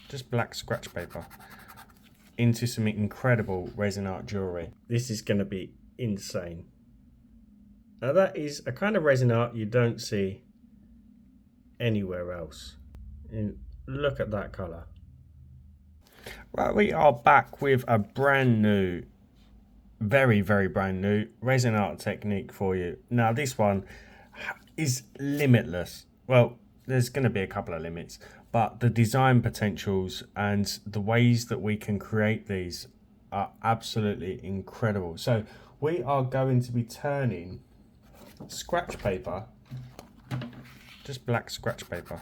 just black scratch paper into some incredible resin art jewellery. This is going to be insane. Now that is a kind of resin art you don't see anywhere else. And look at that colour. Right, we are back with a brand new, very brand new resin art technique for you. Now this one is limitless. Well, there's going to be a couple of limits, but the design potentials and the ways that we can create these are absolutely incredible. So we are going to be turning scratch paper, just black scratch paper,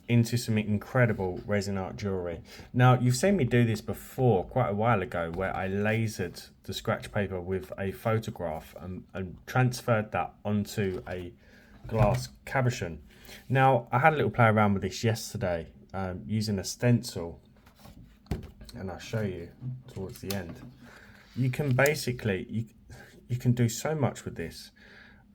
into some incredible resin art jewellery. Now you've seen me do this before quite a while ago, where I lasered the scratch paper with a photograph and transferred that onto a glass cabochon. Now I had a little play around with this yesterday using a stencil, and I'll show you towards the end. You can basically, you can do so much with this.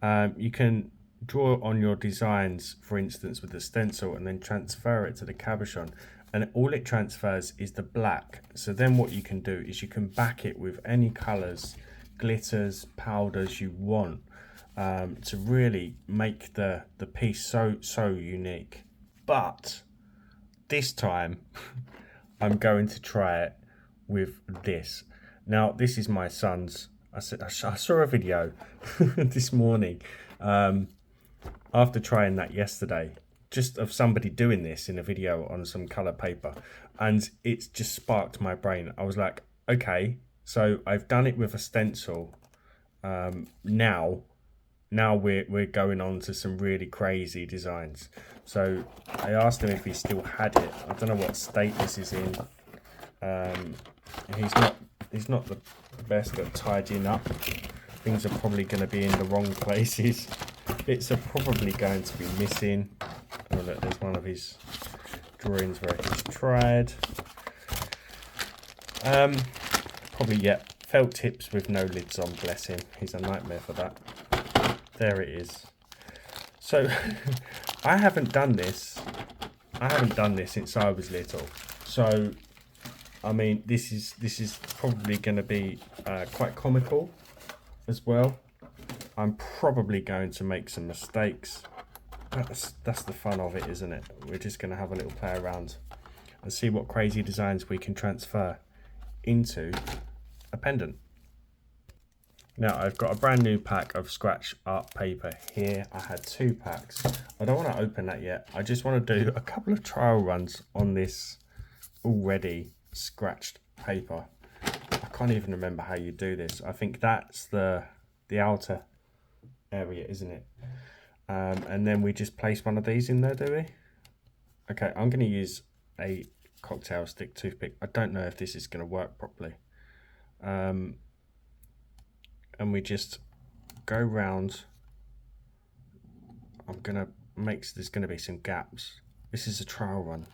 You can draw on your designs, for instance, with the stencil, and then transfer it to the cabochon, and all it transfers is the black. So then what you can do is you can back it with any colours, glitters, powders you want, to really make the piece so unique. But this time I'm going to try it with this. Now this is my son's. I saw a video this morning after trying that yesterday, just of somebody doing this in a video on some colour paper, and it's just sparked my brain. I was like, okay, so I've done it with a stencil. Now we're going on to some really crazy designs. So I asked him if he still had it. I don't know what state this is in. He's not the best at tidying up. Things are probably going to be in the wrong places. Bits are probably going to be missing. Oh look, there's one of his drawings where he's tried. Probably, yeah, felt tips with no lids on, bless him. He's a nightmare for that. There it is. So I haven't done this since I was little. So I mean, this is probably going to be quite comical as well. I'm probably going to make some mistakes. That's the fun of it, isn't it? We're just going to have a little play around and see what crazy designs we can transfer into a pendant. Now I've got a brand new pack of scratch art paper here. I had 2 packs. I don't want to open that yet. I just want to do a couple of trial runs on this already scratched paper. I can't even remember how you do this. I think that's the outer area, isn't it? And then we just place one of these in there, do we? Okay, I'm going to use a cocktail stick toothpick. I don't know if this is going to work properly. And we just go round. I'm going to make, there's going to be some gaps. This is a trial run.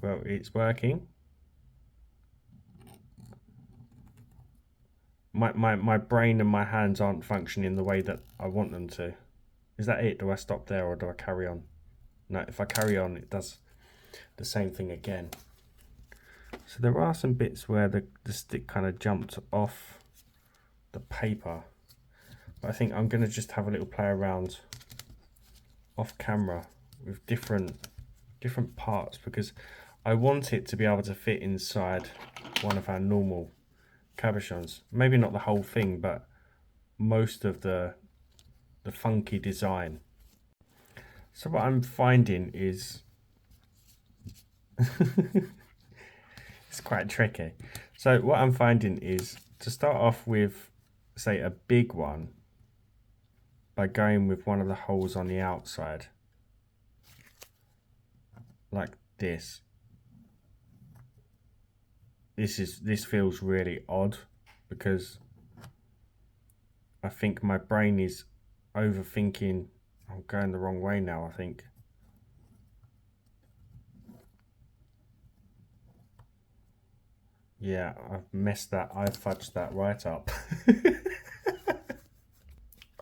Well, it's working. My brain and my hands aren't functioning the way that I want them to. Is that it? Do I stop there or do I carry on? No, if I carry on, it does the same thing again. So there are some bits where the stick kind of jumped off the paper. But I think I'm going to just have a little play around off camera with different parts, because I want it to be able to fit inside one of our normal cabochons. Maybe not the whole thing, but most of the funky design. So what I'm finding is it's quite tricky. So what I'm finding is to start off with, say, a big one by going with one of the holes on the outside like this. This feels really odd because I think my brain is overthinking. I'm going the wrong way now, I think. Yeah, I've messed that, I've fudged that right up.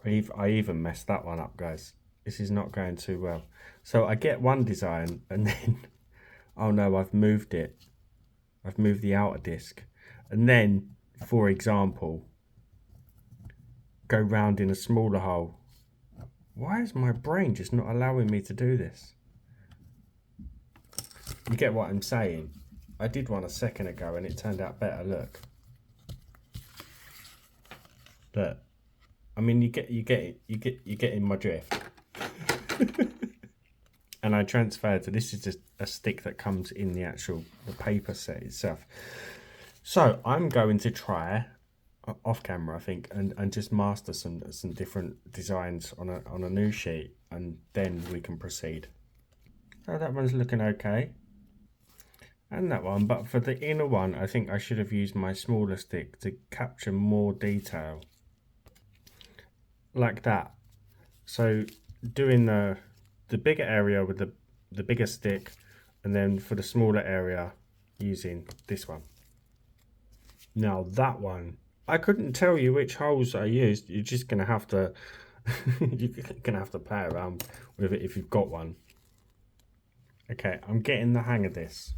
I even messed that one up, guys. This is not going too well. So I get one design and then, oh no, I've moved it. I've moved the outer disc. And then, for example, go round in a smaller hole. Why is my brain just not allowing me to do this? You get what I'm saying? I did one a second ago and it turned out better. Look. Look. I mean, you get in my drift. And I transferred to, this is just a stick that comes in the paper set itself. So I'm going to try off camera, I think, and just master some different designs on a new sheet, and then we can proceed. So that one's looking okay, and that one, but for the inner one, I think I should have used my smaller stick to capture more detail, like that. So doing the bigger area with the bigger stick, and then for the smaller area using this one. Now that one, I couldn't tell you which holes I used. You're just gonna have to play around with it if you've got one. Okay, I'm getting the hang of this.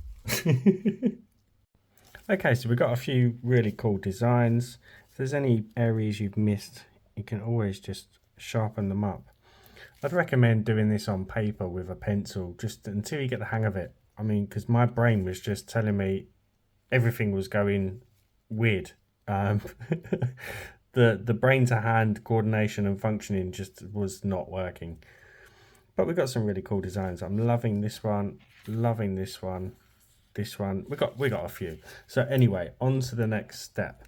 Okay, so we've got a few really cool designs. If there's any areas you've missed, you can always just sharpen them up. I'd recommend doing this on paper with a pencil, just until you get the hang of it. I mean, because my brain was just telling me everything was going weird. The brain to hand coordination and functioning just was not working. But we've got some really cool designs. I'm loving this one, loving this one, this one. We got a few. So anyway, on to the next step.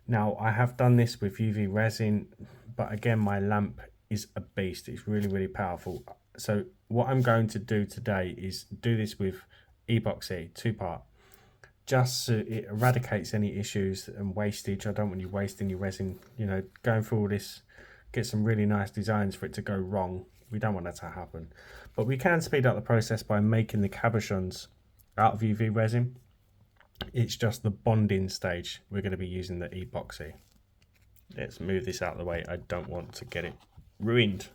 Now I have done this with UV resin, but again, my lamp is a beast. It's really, really powerful. So what I'm going to do today is do this with epoxy, 2-part, just so it eradicates any issues and wastage. I don't want you wasting your resin, you know, going through all this, get some really nice designs for it to go wrong. We don't want that to happen. But we can speed up the process by making the cabochons out of UV resin. It's just the bonding stage. We're going to be using the epoxy. Let's move this out of the way. I don't want to get it ruined.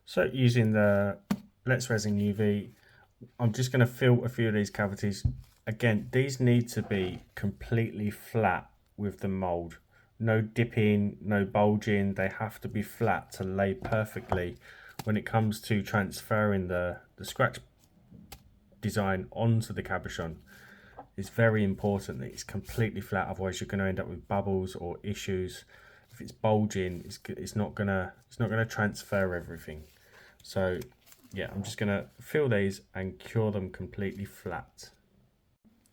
So using the Let's Resin UV, I'm just going to fill a few of these cavities. Again, these need to be completely flat with the mold. No dipping, no bulging. They have to be flat to lay perfectly when it comes to transferring the scratch design onto the cabochon. It's very important that it's completely flat, otherwise you're going to end up with bubbles or issues. If it's bulging, it's not gonna transfer everything. So yeah, I'm just gonna fill these and cure them completely flat.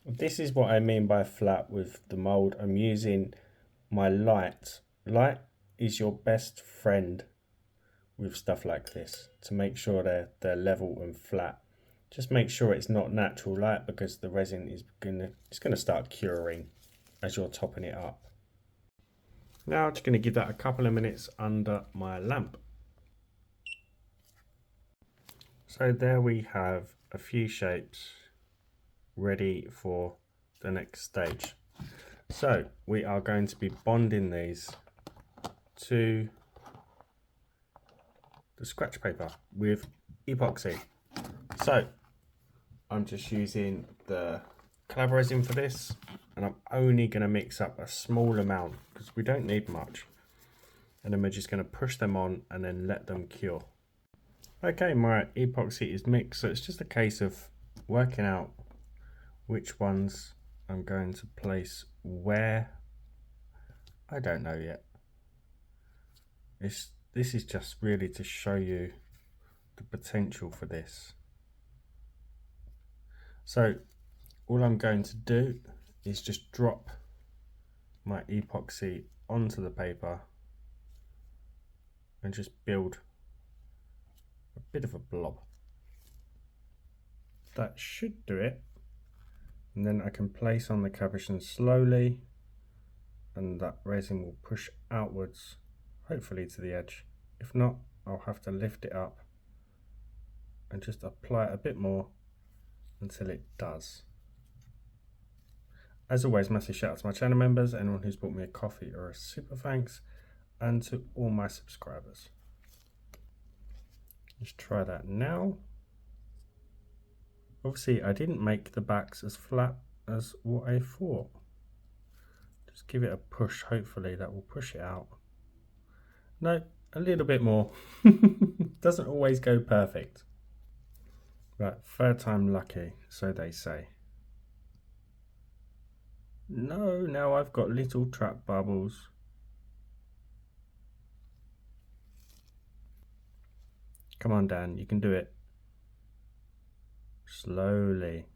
This is what I mean by flat with the mold. I'm using my light. Light is your best friend with stuff like this, to make sure they're level and flat. Just make sure it's not natural light, because the resin is gonna start curing as you're topping it up. Now I'm just going to give that a couple of minutes under my lamp. So there we have a few shapes ready for the next stage. So we are going to be bonding these to the scratch paper with epoxy. So I'm just using the collab resin for this, and I'm only going to mix up a small amount because we don't need much, and then we're just going to push them on and then let them cure. Okay, my epoxy is mixed, so it's just a case of working out which ones I'm going to place where. I don't know yet. This is just really to show you the potential for this. So all I'm going to do is just drop my epoxy onto the paper and just build a bit of a blob. That should do it. And then I can place on the cabochon slowly, and that resin will push outwards, hopefully to the edge. If not, I'll have to lift it up and just apply it a bit more until it does. As always, massive shout out to my channel members, anyone who's bought me a coffee or a super thanks. and to all my subscribers. Let's try that now. Obviously, I didn't make the backs as flat as what I thought. Just give it a push, hopefully that will push it out. No, a little bit more. Doesn't always go perfect. Right, third time lucky, so they say. No, now I've got little trap bubbles. Come on, Dan, you can do it. Slowly.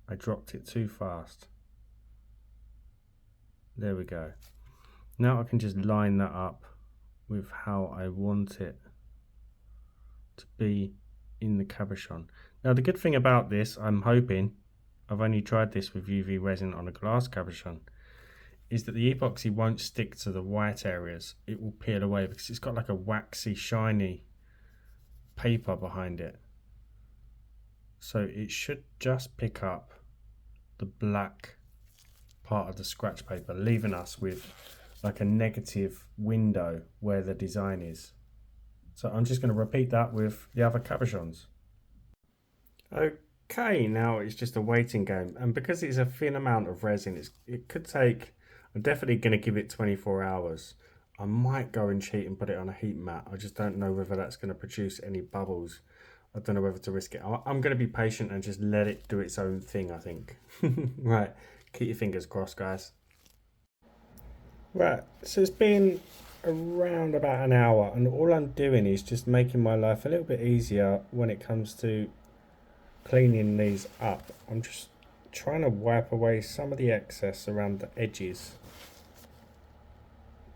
I dropped it too fast. There we go. Now I can just line that up with how I want it to be in the cabochon. Now the good thing about this, I'm hoping, I've only tried this with UV resin on a glass cabochon, is that the epoxy won't stick to the white areas. It will peel away because it's got like a waxy, shiny paper behind it. So it should just pick up the black part of the scratch paper, leaving us with like a negative window where the design is. So I'm just going to repeat that with the other cabochons. Okay, now it's just a waiting game, and because it's a thin amount of resin, it could take, I'm definitely going to give it 24 hours. I might go and cheat and put it on a heat mat. I just don't know whether that's going to produce any bubbles. I don't know whether to risk it. I'm going to be patient and just let it do its own thing, I think. Right, keep your fingers crossed, guys. Right, so it's been around about an hour, and all I'm doing is just making my life a little bit easier when it comes to cleaning these up. I'm just trying to wipe away some of the excess around the edges,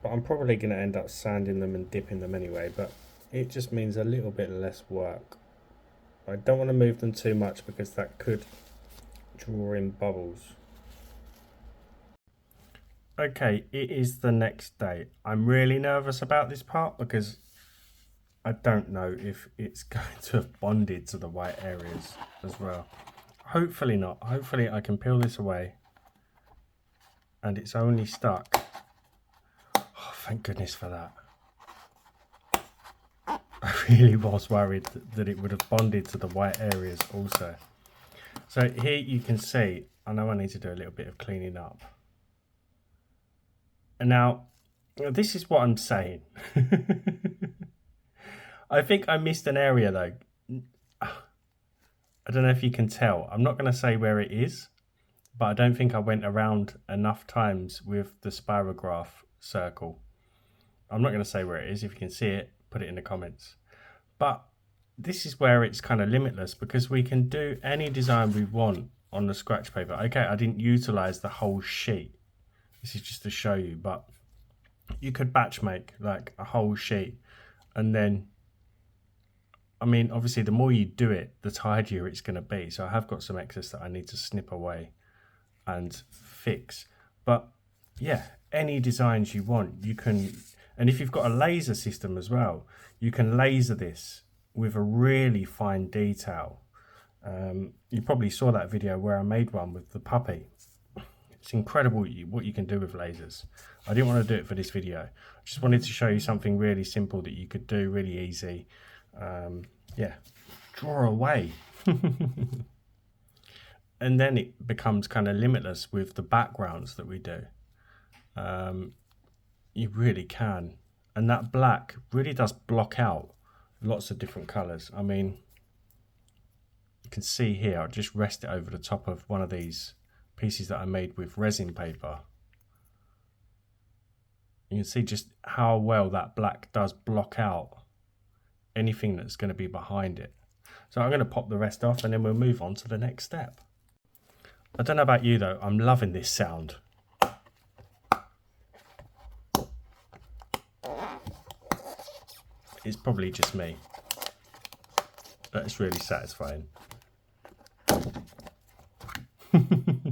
but I'm probably going to end up sanding them and dipping them anyway, but it just means a little bit less work. I don't want to move them too much because that could draw in bubbles. Okay, it is the next day. I'm really nervous about this part because I don't know if it's going to have bonded to the white areas as well. Hopefully not. Hopefully I can peel this away and it's only stuck. Oh, thank goodness for that. I really was worried that it would have bonded to the white areas also. So here you can see, I know I need to do a little bit of cleaning up. And now, this is what I'm saying. I think I missed an area though. I don't know if you can tell. I'm not going to say where it is, but I don't think I went around enough times with the Spirograph circle. I'm not going to say where it is. If you can see it, put it in the comments. But this is where it's kind of limitless because we can do any design we want on the scratch paper. Okay, I didn't utilize the whole sheet. This is just to show you, but you could batch make like a whole sheet, and then, I mean, obviously the more you do it, the tidier it's going to be. So I have got some excess that I need to snip away and fix. But yeah, any designs you want, you can. And if you've got a laser system as well, you can laser this with a really fine detail. You probably saw that video where I made one with the puppy. It's incredible what you can do with lasers. I didn't want to do it for this video. I just wanted to show you something really simple that you could do really easy. Yeah, draw away. And then it becomes kind of limitless with the backgrounds that we do. You really can. And that black really does block out lots of different colours. I mean, you can see here, I'll just rest it over the top of one of these pieces that I made with resin paper. You can see just how well that black does block out anything that's going to be behind it. So I'm going to pop the rest off and then we'll move on to the next step. I don't know about you though, I'm loving this sound. It's probably just me, but it's really satisfying.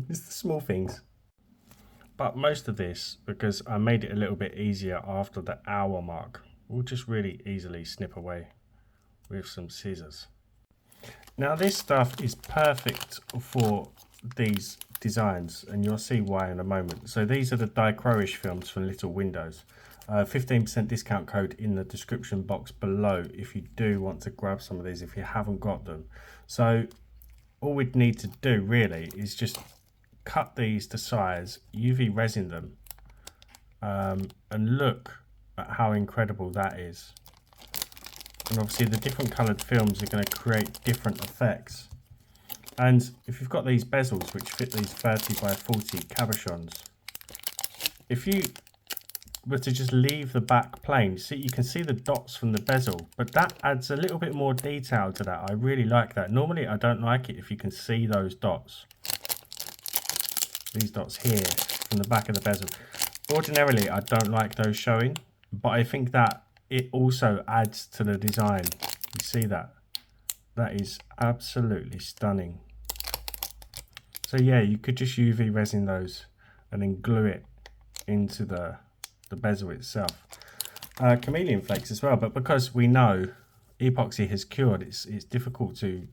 It's the small things. But most of this, because I made it a little bit easier after the hour mark, we'll just really easily snip away with some scissors. Now this stuff is perfect for these designs, and you'll see why in a moment. So these are the dichroish films from Little Windows. 15% discount code in the description box below if you do want to grab some of these if you haven't got them. So all we'd need to do really is just cut these to size, UV resin them, and look at how incredible that is. And obviously the different coloured films are going to create different effects. And if you've got these bezels which fit these 30 by 40 cabochons, if you were to just leave the back plain, see, you can see the dots from the bezel, but that adds a little bit more detail to that. I really like that. Normally I don't like it if you can see those dots. These dots here from the back of the bezel. Ordinarily I don't like those showing, but I think that it also adds to the design. You see that? That is absolutely stunning. So yeah, you could just UV resin those and then glue it into the bezel itself. Chameleon flakes as well, but because we know epoxy has cured, it's difficult to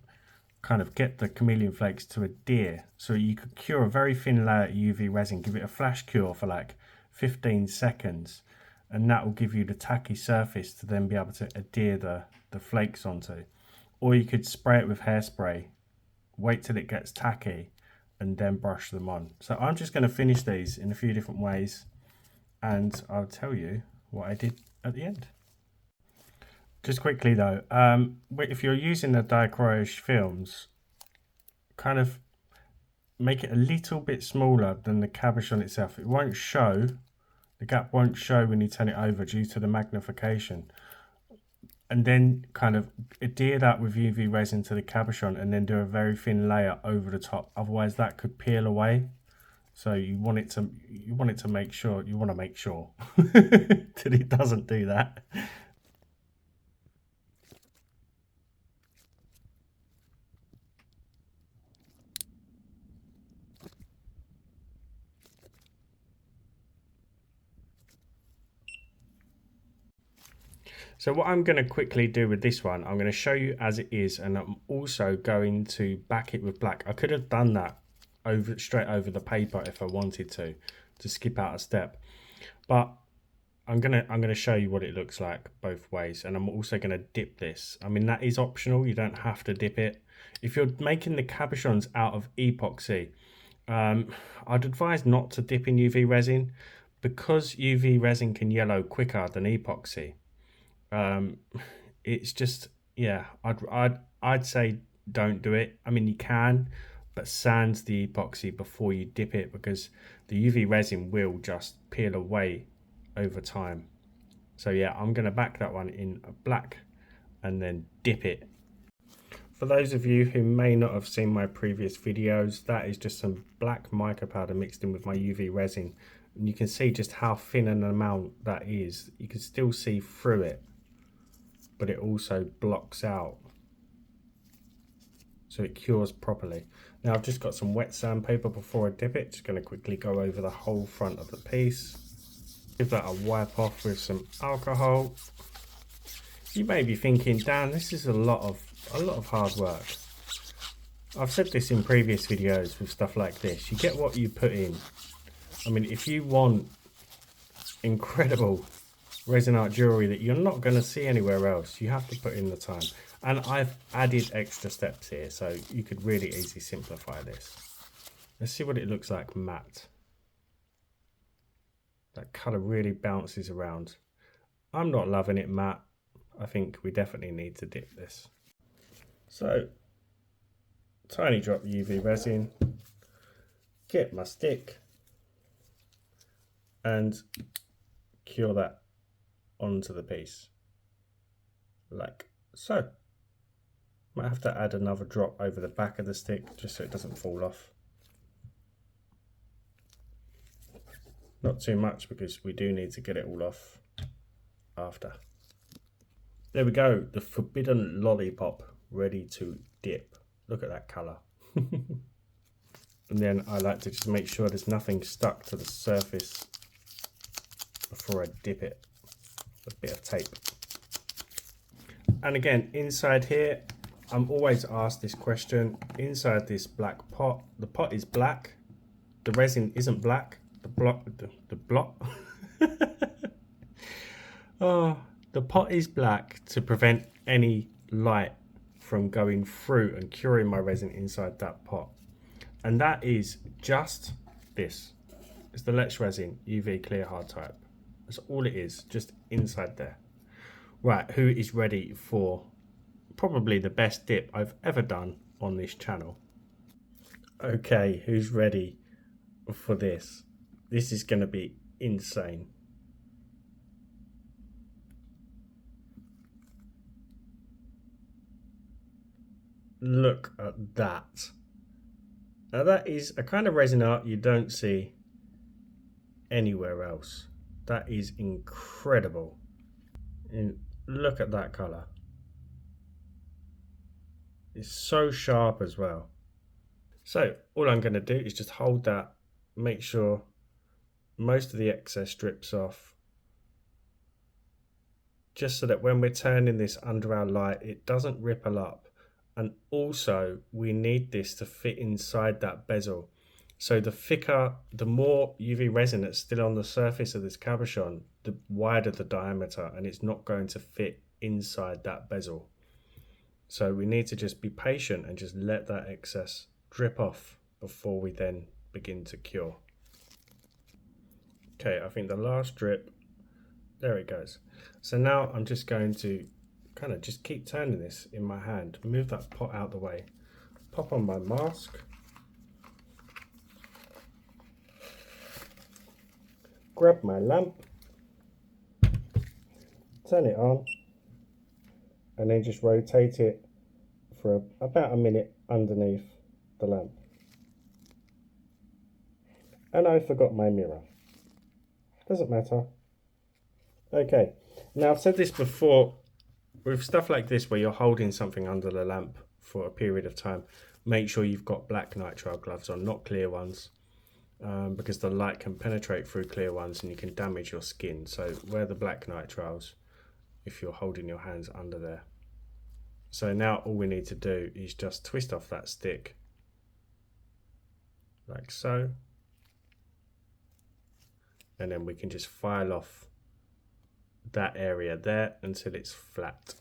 kind of get the chameleon flakes to adhere. So you could cure a very thin layer of UV resin, give it a flash cure for like 15 seconds, and that will give you the tacky surface to then be able to adhere the flakes onto. Or you could spray it with hairspray, wait till it gets tacky, and then brush them on. So I'm just going to finish these in a few different ways, and I'll tell you what I did at the end. Just quickly though, if you're using the dichroic films, kind of make it a little bit smaller than the cabochon itself. It won't show, the gap won't show when you turn it over due to the magnification. And then kind of adhere that with UV resin to the cabochon and then do a very thin layer over the top. Otherwise that could peel away. So you want to make sure that it doesn't do that. So what I'm going to quickly do with this one, I'm going to show you as it is, and I'm also going to back it with black. I could have done that straight over the paper if I wanted to skip out a step, but I'm gonna show you what it looks like both ways, and I'm also going to dip this. I mean, that is optional, you don't have to dip it. If you're making the cabochons out of epoxy, I'd advise not to dip in UV resin, because UV resin can yellow quicker than epoxy. It's just, yeah, I'd say don't do it. I mean, you can, but sans the epoxy before you dip it, because the UV resin will just peel away over time. So yeah, I'm going to back that one in black and then dip it. For those of you who may not have seen my previous videos, that is just some black mica powder mixed in with my UV resin, and you can see just how thin an amount that is. You can still see through it, but it also blocks out, so it cures properly. Now I've just got some wet sandpaper before I dip it. Just going to quickly go over the whole front of the piece. Give that a wipe off with some alcohol. You may be thinking, Dan, this is a lot of hard work. I've said this in previous videos with stuff like this. You get what you put in. I mean, if you want incredible resin art jewelry that you're not going to see anywhere else, you have to put in the time. And I've added extra steps here, so you could really easily simplify this. Let's see what it looks like matte. That colour really bounces around. I'm not loving it matte. I think we definitely need to dip this. So, tiny drop UV resin, get my stick and cure that onto the piece, like so. Might have to add another drop over the back of the stick just so it doesn't fall off. Not too much, because we do need to get it all off after. There we go, the forbidden lollipop ready to dip. Look at that colour. And then I like to just make sure there's nothing stuck to the surface before I dip it. A bit of tape. And again, inside here, I'm always asked this question. Inside this black pot, the pot is black, the resin isn't black, the block Oh, the pot is black to prevent any light from going through and curing my resin inside that pot. And that is just this. It's the Let's Resin UV Clear Hard Type. That's all it is, just inside there. Right, who is ready for probably the best dip I've ever done on this channel? Okay, who's ready for this? This is going to be insane. Look at that. Now that is a kind of resin art you don't see anywhere else. That is incredible. And look at that colour. It's so sharp as well. So all I'm going to do is just hold that, make sure most of the excess strips off, just so that when we're turning this under our light it doesn't ripple up. And also we need this to fit inside that bezel. So the thicker, the more UV resin that's still on the surface of this cabochon, the wider the diameter, and it's not going to fit inside that bezel. So we need to just be patient and just let that excess drip off before we then begin to cure. Okay, I think the last drip, there it goes. So now I'm just going to kind of just keep turning this in my hand, move that pot out the way, pop on my mask, grab my lamp, turn it on, and then just rotate it for about a minute underneath the lamp. And I forgot my mirror. Doesn't matter. Okay, now I've said this before, with stuff like this where you're holding something under the lamp for a period of time, make sure you've got black nitrile gloves on, not clear ones. Because the light can penetrate through clear ones and you can damage your skin. So wear the black nitriles if you're holding your hands under there. So now all we need to do is just twist off that stick like so, and then we can just file off that area there until it's flat.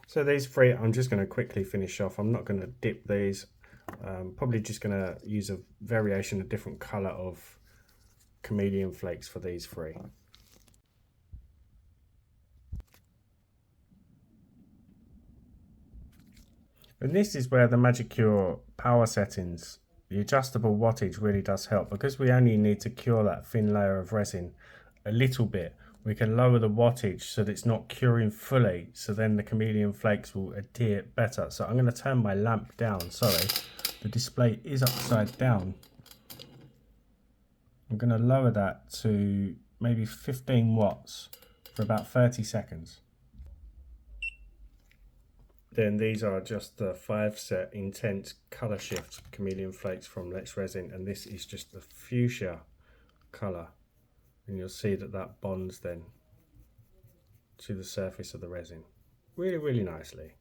So these three I'm just going to quickly finish off. I'm not going to dip these. Probably just going to use a variation, a different colour of chameleon flakes for these three. And this is where the Magicure power settings, the adjustable wattage really does help. Because we only need to cure that thin layer of resin a little bit, we can lower the wattage so that it's not curing fully, so then the chameleon flakes will adhere better. So I'm going to turn my lamp down, sorry. The display is upside down. I'm going to lower that to maybe 15 watts for about 30 seconds. Then these are just the 5 set intense colour shift chameleon flakes from Let's Resin, and this is just the fuchsia colour, and you'll see that that bonds then to the surface of the resin really nicely.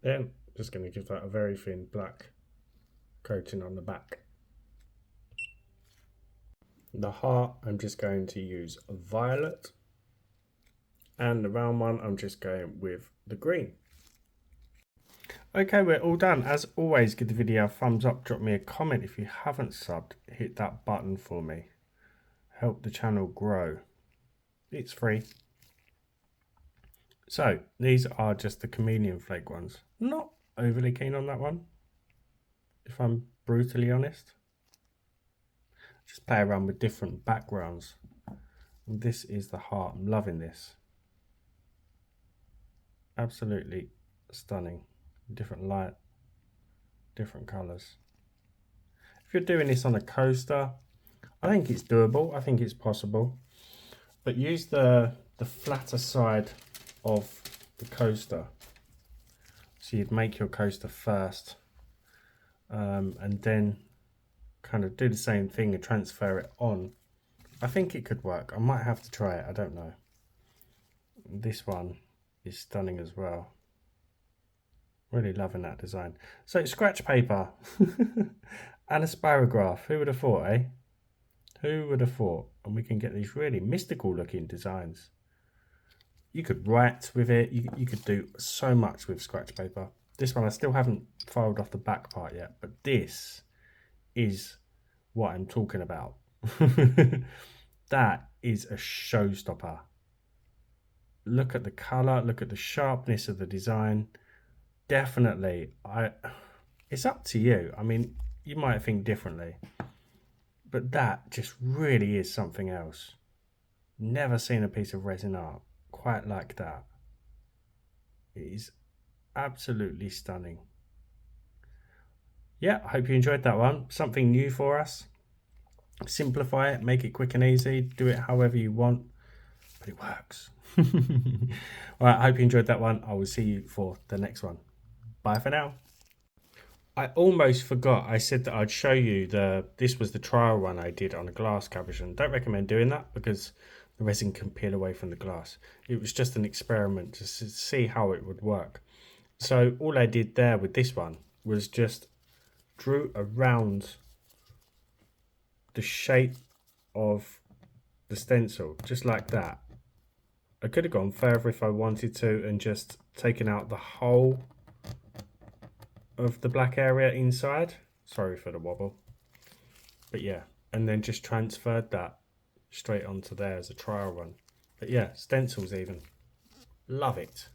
Then just going to give that a very thin black coating on the back. The heart I'm just going to use violet, and the round one I'm just going with the green. Okay, we're all done. As always, give the video a thumbs up, drop me a comment. If you haven't subbed, hit that button for me. Help the channel grow. It's free. So these are just the chameleon flake ones. Not overly keen on that one, if I'm brutally honest. Just play around with different backgrounds. And this is the heart. I'm loving this. Absolutely stunning. Different light, different colours. If you're doing this on a coaster, I think it's doable. I think it's possible. But use the flatter side of the coaster. So you'd make your coaster first, and then kind of do the same thing and transfer it on. I think it could work. I might have to try it. I don't know. This one is stunning as well. Really loving that design. So scratch paper and a spirograph. Who would have thought, eh? Who would have thought? and we can get these really mystical looking designs. You could write with it. You could do so much with scratch paper. This one I still haven't filed off the back part yet, but this is what I'm talking about. That is a showstopper. Look at the color, look at the sharpness of the design. Definitely, it's up to you. I mean, you might think differently, but that just really is something else. Never seen a piece of resin art quite like that. It is absolutely stunning. Yeah, I hope you enjoyed that one. Something new for us. Simplify it, make it quick and easy, do it however you want, but it works. All right, I hope you enjoyed that one. I will see you for the next one. Bye for now. I almost forgot. I said that I'd show you this was the trial run I did on a glass cabbage, and don't recommend doing that because the resin can peel away from the glass. It was just an experiment to see how it would work. So all I did there with this one was just drew around the shape of the stencil, just like that. I could have gone further if I wanted to and just taken out the whole of the black area inside. Sorry for the wobble. But yeah, and then just transferred that straight onto there as a trial run. But yeah, stencils even. Love it.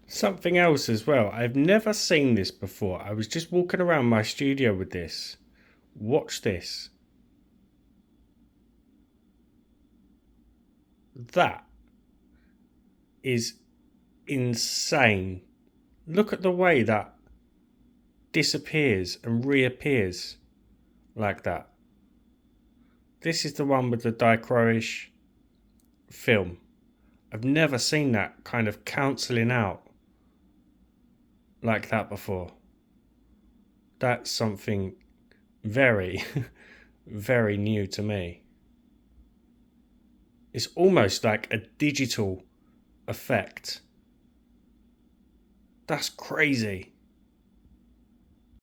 Something else as well. I've never seen this before. I was just walking around my studio with this. Watch this. That is insane. Look at the way that disappears and reappears like that. This is the one with the dichroish film. I've never seen that kind of cancelling out like that before. That's something very, very new to me. It's almost like a digital effect. That's crazy.